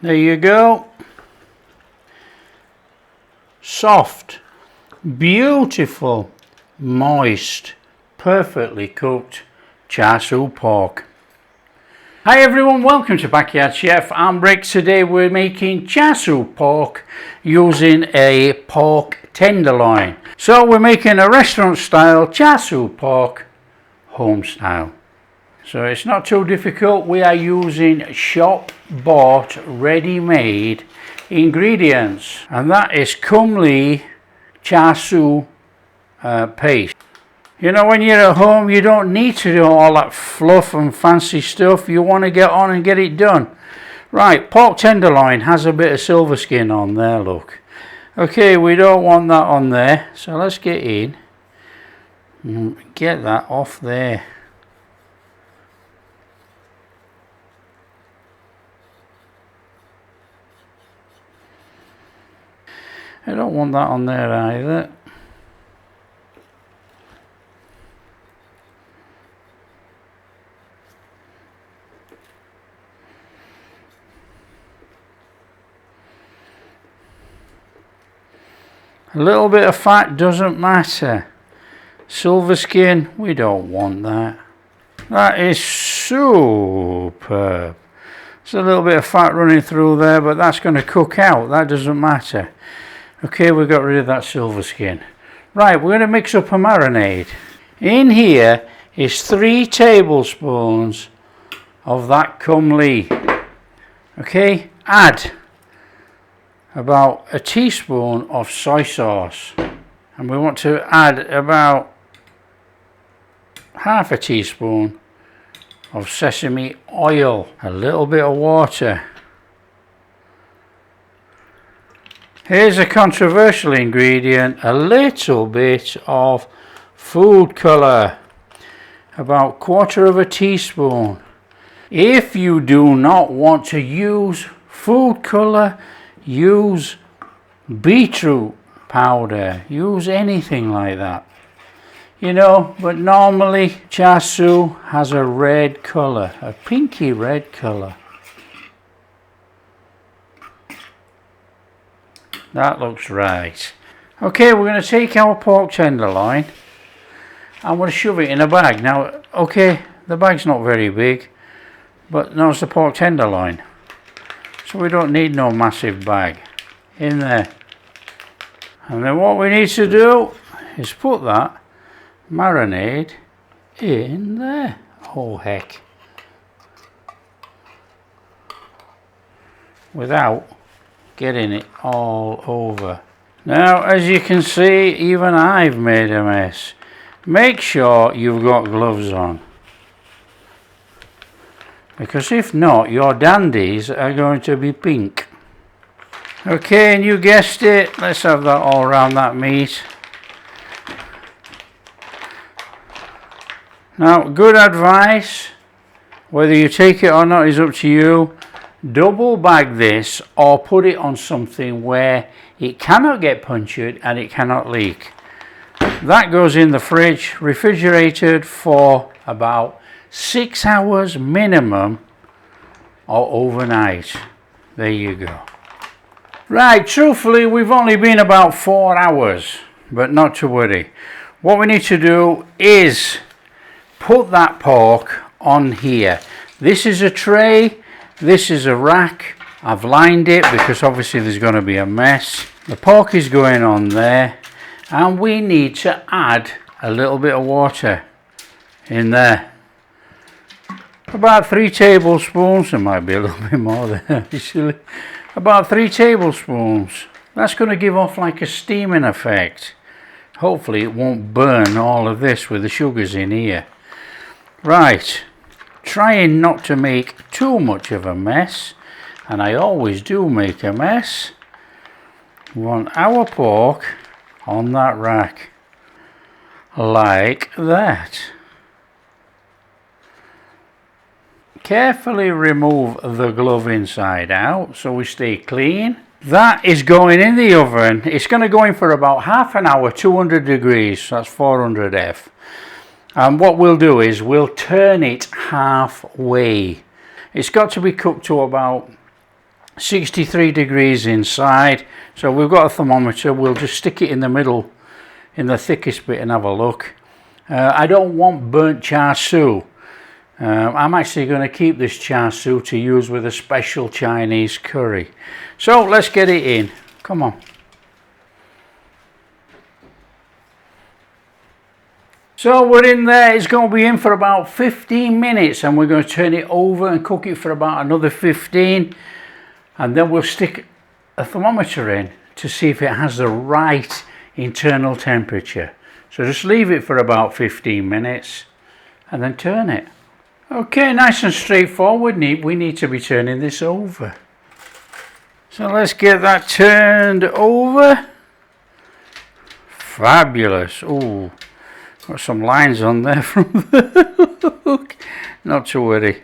There you go. Soft, beautiful, moist, perfectly cooked char siu pork. Hi everyone, welcome to Backyard Chef. I'm Rick. Today we're making char siu pork using a pork tenderloin. So we're making a restaurant style char siu pork, home style. So it's not too difficult. We are using shop bought ready-made ingredients, and that is comely char siu paste. You know, when you're at home, you don't need to do all that fluff and fancy stuff. You want to get on and get it done. Right, pork tenderloin has a bit of silver skin on there, look. Okay, we don't want that on there, so let's get in and get that off there. I don't want that on there either. A little bit of fat doesn't matter. Silver skin, we don't want that. That is superb. There's a little bit of fat running through there, but that's going to cook out. That doesn't matter. Okay, we got rid of that silver skin. Right, we're going to mix up a marinade. In here is 3 tablespoons of that comely. Okay, add about a teaspoon of soy sauce, and we want to add about half a teaspoon of sesame oil, a little bit of water. Here's a controversial ingredient, a little bit of food colour, about 1/4 of a teaspoon. If you do not want to use food colour, use beetroot powder, use anything like that, you know, but normally char siu has a red colour, a pinky red colour. That looks right. Okay, we're going to take our pork tenderloin and we're going to shove it in a bag. Now, okay, the bag's not very big, but now it's the pork tenderloin, so we don't need no massive bag in there. And then what we need to do is put that marinade in there. Oh heck, without getting it all over. Now, as you can see, even I've made a mess. Make sure you've got gloves on, because if not, your dandies are going to be pink. Okay, and you guessed it, let's have that all around that meat. Now, good advice, whether you take it or not is up to you. Double bag this or put it on something where it cannot get punctured and it cannot leak. That goes in the fridge, refrigerated for about 6 hours minimum, or overnight. There you go. Right, truthfully we've only been about 4 hours, but not to worry. What we need to do is put that pork on here. This is a tray, this is a rack. I've lined it because obviously there's going to be a mess. The pork is going on there, and we need to add a little bit of water in there. About 3 tablespoons, there might be a little bit more there actually. About 3 tablespoons. That's going to give off like a steaming effect. Hopefully it won't burn all of this with the sugars in here. Right, trying not to make too much of a mess, and I always do make a mess. We want our pork on that rack like that. Carefully remove the glove inside out so we stay clean. That is going in the oven. It's going to go in for about half an hour, 200 degrees, so that's 400 F. And what we'll do is we'll turn it halfway. It's got to be cooked to about 63 degrees inside. So we've got a thermometer. We'll just stick it in the middle, in the thickest bit, and have a look. I don't want burnt char siu. I'm actually going to keep this char siu to use with a special Chinese curry. So let's get it in. Come on. So we're in there. It's going to be in for about 15 minutes, and we're going to turn it over and cook it for about another 15, and then we'll stick a thermometer in to see if it has the right internal temperature. So just leave it for about 15 minutes and then turn it. Okay, nice and straightforward. We need to be turning this over. So let's get that turned over. Fabulous. Ooh, got some lines on there from the hook. Not to worry.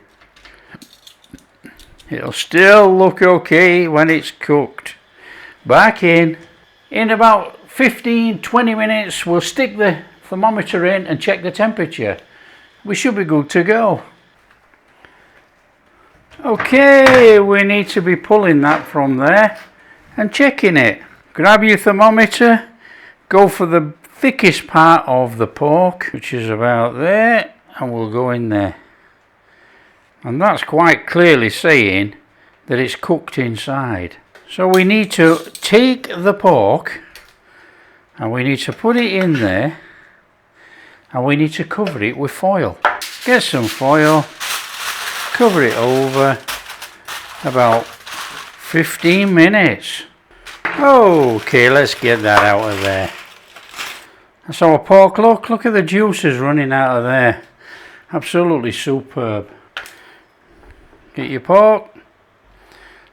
It'll still look okay when it's cooked. Back in. In about 15-20 minutes, we'll stick the thermometer in and check the temperature. We should be good to go. Okay, we need to be pulling that from there and checking it. Grab your thermometer, go for the thickest part of the pork, which is about there, and we'll go in there. And that's quite clearly saying that it's cooked inside. So we need to take the pork and we need to put it in there, and we need to cover it with foil. Get some foil, cover it over about 15 minutes. Okay, let's get that out of there. That's our pork. Look at the juices running out of there. Absolutely superb. Get your pork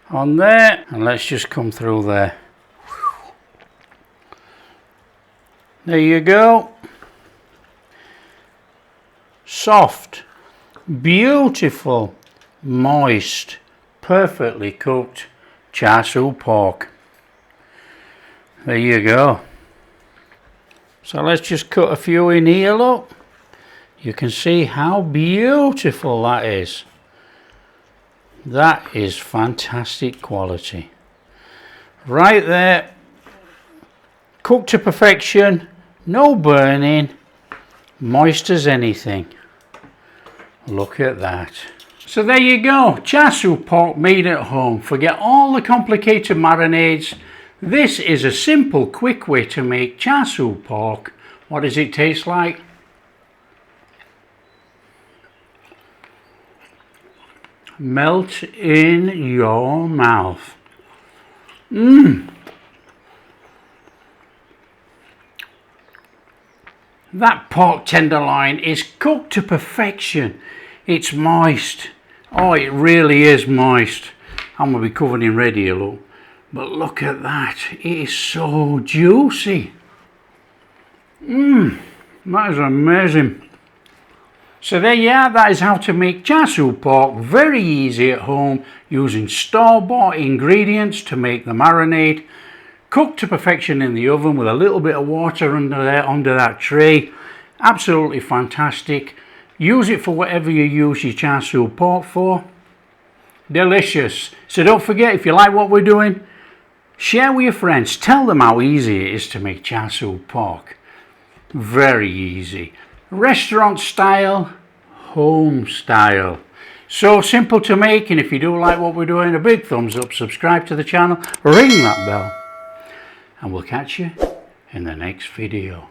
on there, and let's just come through there. There you go. Soft, beautiful, moist, perfectly cooked char siu pork. There you go. So let's just cut a few in here, look. You can see how beautiful that is. That is fantastic quality. Right there. Cooked to perfection. No burning. Moist as anything. Look at that. So there you go. Char siu pork made at home. Forget all the complicated marinades. This is a simple, quick way to make char siu pork. What does it taste like? Melt in your mouth. Mmm. That pork tenderloin is cooked to perfection. It's moist. Oh, it really is moist. I'm going to be covered in red here, look. But look at that. It is so juicy. Mmm. That is amazing. So there you are. That is how to make char siu pork. Very easy at home, using store-bought ingredients to make the marinade. Cooked to perfection in the oven with a little bit of water under that tray. Absolutely fantastic. Use it for whatever you use your char siu pork for. Delicious. So don't forget, if you like what we're doing, share with your friends. Tell them how easy it is to make char siu pork. Very easy. Restaurant style, home style. So simple to make, and if you do like what we're doing, a big thumbs up, subscribe to the channel, ring that bell, and we'll catch you in the next video.